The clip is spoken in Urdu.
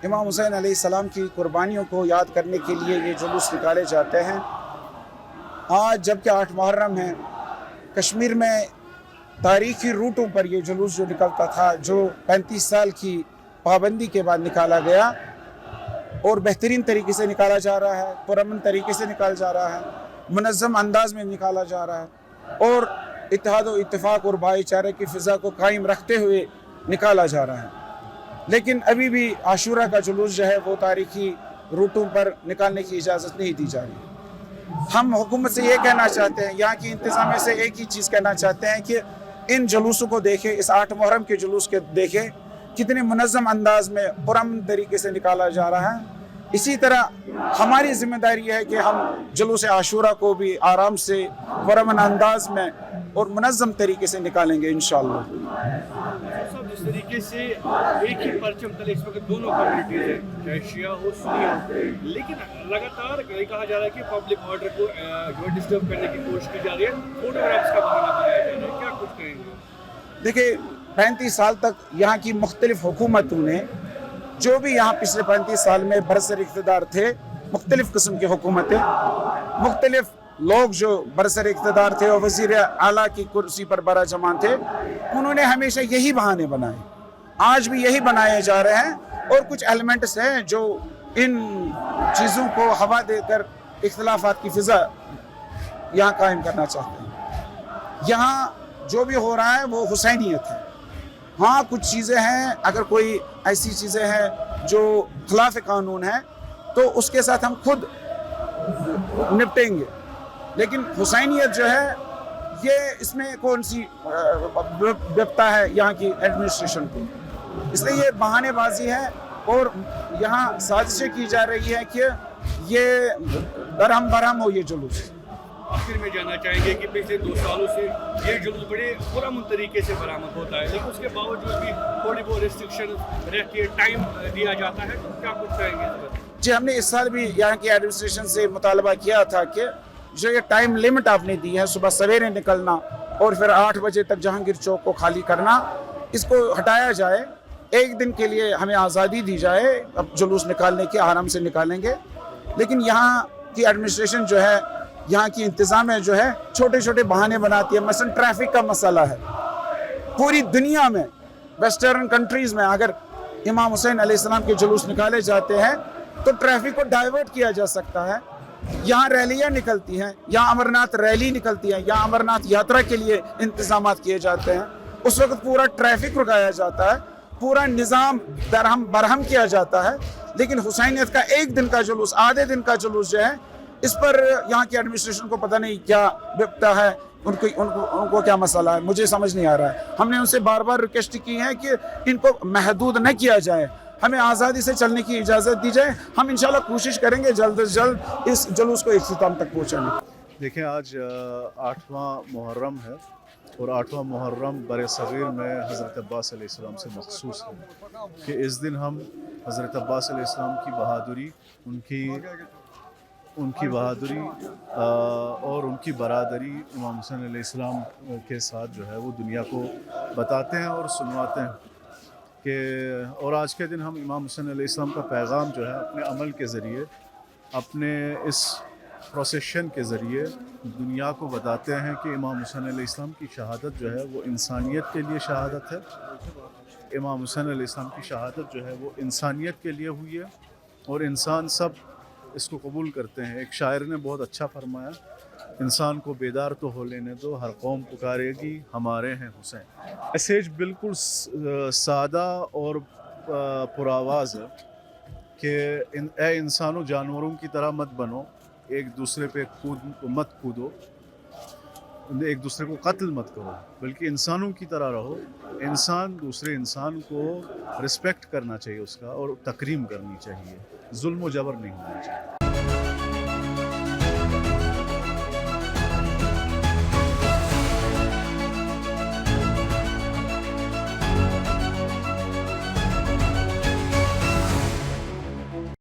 امام حسین علیہ السلام کی قربانیوں کو یاد کرنے کے لیے یہ جلوس نکالے جاتے ہیں۔ آج جبکہ 8 محرم ہے، کشمیر میں تاریخی روٹوں پر یہ جلوس جو نکلتا تھا، جو 35 سال کی پابندی کے بعد نکالا گیا اور بہترین طریقے سے نکالا جا رہا ہے، پرامن طریقے سے نکالا جا رہا ہے، منظم انداز میں نکالا جا رہا ہے اور اتحاد و اتفاق اور بھائی چارے کی فضا کو قائم رکھتے ہوئے نکالا جا رہا ہے۔ لیکن ابھی بھی عاشورہ کا جلوس جو ہے وہ تاریخی روٹوں پر نکالنے کی اجازت نہیں دی جا رہی۔ ہم حکومت سے یہ کہنا چاہتے ہیں، یہاں کی انتظامیہ سے ایک ہی چیز کہنا چاہتے ہیں کہ ان جلوسوں کو دیکھیں، اس 8 محرم کے جلوس کے دیکھیں کتنے منظم انداز میں پرامن طریقے سے نکالا جا رہا ہے۔ اسی طرح ہماری ذمہ داری ہے کہ ہم جلوس عاشورہ کو بھی آرام سے پرامن انداز میں اور منظم طریقے سے نکالیں گے انشاءاللہ۔ جس طریقے سے ایک ہی پرچم تلے اس وقت دونوں کمیونٹیز ہیں، چاہے شیعہ ہو سنی ہو، لیکن لگاتار یہ کہا جا رہا ہے کہ پبلک آرڈر کو جو ڈسٹرب کرنے کی کوشش کی جا رہی ہے، فوٹوگرافس کا بہانہ بنایا جا رہا ہے، کیا کچھ کہیں گے؟ دیکھیں 35 سال تک یہاں کی مختلف حکومتوں نے جو بھی یہاں پچھلے 35 سال میں برسر اقتدار تھے، مختلف قسم کی حکومتیں، مختلف لوگ جو برسر اقتدار تھے اور وزیر اعلیٰ کی کرسی پر براجمان تھے، انہوں نے ہمیشہ یہی بہانے بنائے، آج بھی یہی بنائے جا رہے ہیں اور کچھ ایلیمنٹس ہیں جو ان چیزوں کو ہوا دے کر اختلافات کی فضا یہاں قائم کرنا چاہتے ہیں۔ یہاں جو بھی ہو رہا ہے وہ حسینیت ہے۔ ہاں کچھ چیزیں ہیں، اگر کوئی ایسی چیزیں ہیں جو خلاف قانون ہیں تو اس کے ساتھ ہم خود نپٹیں گے، لیکن حسینیت جو ہے یہ اس میں کون سی بپتا ہے یہاں کی ایڈمنسٹریشن کو، اس لیے یہ بہانے بازی ہے اور یہاں سازشیں کی جا رہی ہے کہ یہ درہم برہم ہو یہ جلوس۔ آخر میں جاننا چاہیں گے کہ پچھلے 2 سالوں سے یہ جلوس بڑے پرامن طریقے سے برآمد ہوتا ہے، لیکن اس کے باوجود بھی تھوڑی بہت ریسٹرکشن رہتی ہے، ٹائم دیا جاتا ہے، تو کیا کچھ کہیں گے اس پر؟ جی ہم نے اس سال بھی یہاں کی ایڈمنسٹریشن سے مطالبہ کیا تھا کہ جو یہ ٹائم لیمٹ آپ نے دی ہے، صبح سویرے نکلنا اور پھر 8 بجے تک جہانگیر چوک کو خالی کرنا، اس کو ہٹایا جائے، ایک دن کے لیے ہمیں آزادی دی جائے اب جلوس نکالنے کی، آرام سے نکالیں گے۔ لیکن یہاں کی ایڈمنسٹریشن جو ہے، یہاں کی انتظامیہ جو ہے چھوٹے چھوٹے بہانے بناتی ہے۔ مثلا ٹریفک کا مسئلہ ہے، پوری دنیا میں ویسٹرن کنٹریز میں اگر امام حسین علیہ السلام کے جلوس نکالے جاتے ہیں تو ٹریفک کو ڈائیورٹ کیا جا سکتا ہے۔ یہاں ریلیاں نکلتی ہیں، یہاں امرناتھ ریلی نکلتی ہے، یہاں امرناتھ یاترا کے لیے انتظامات کیے جاتے ہیں، اس وقت پورا ٹریفک رکایا جاتا ہے، پورا نظام درہم برہم کیا جاتا ہے۔ لیکن حسینیت کا ایک دن کا جلوس، آدھے دن کا جلوس جو ہے، اس پر یہاں کی ایڈمنسٹریشن کو پتہ نہیں کیا بپتا ہے، ان کو کیا مسئلہ ہے، مجھے سمجھ نہیں آ رہا ہے۔ ہم نے ان سے بار بار ریکویسٹ کی ہے کہ ان کو محدود نہ کیا جائے، ہمیں آزادی سے چلنے کی اجازت دی جائے۔ ہم انشاءاللہ کوشش کریں گے جلد از جلد اس جلوس کو اختتام تک پہنچانے۔ دیکھیں آج 8واں محرم ہے اور 8واں محرم بر صغیر میں حضرت عباس علیہ السلام سے مخصوص ہے کہ اس دن ہم حضرت عباس علیہ السلام کی بہادری، ان کی بہادری اور ان کی برادری امام حسین علیہ السلام کے ساتھ جو ہے وہ دنیا کو بتاتے ہیں اور سنواتے ہیں کہ، اور آج کے دن ہم امام حسین علیہ السلام کا پیغام جو ہے اپنے عمل کے ذریعے، اپنے اس پروسیشن کے ذریعے دنیا کو بتاتے ہیں کہ امام حسین علیہ السلام کی شہادت جو ہے وہ انسانیت کے لیے شہادت ہے۔ امام حسین علیہ السلام کی شہادت جو ہے وہ انسانیت کے لیے ہوئی ہے اور انسان سب اس کو قبول کرتے ہیں۔ ایک شاعر نے بہت اچھا فرمایا، انسان کو بیدار تو ہو لینے دو، ہر قوم پکارے گی ہمارے ہیں حسین۔ میسیج بالکل سادہ اور پرآواز ہے کہ اے انسانوں، جانوروں کی طرح مت بنو، ایک دوسرے پہ مت کودو، ایک دوسرے کو قتل مت کرو، بلکہ انسانوں کی طرح رہو۔ انسان دوسرے انسان کو رسپیکٹ کرنا چاہیے اس کا، اور تکریم کرنی چاہیے، ظلم و جبر نہیں ہونا چاہیے۔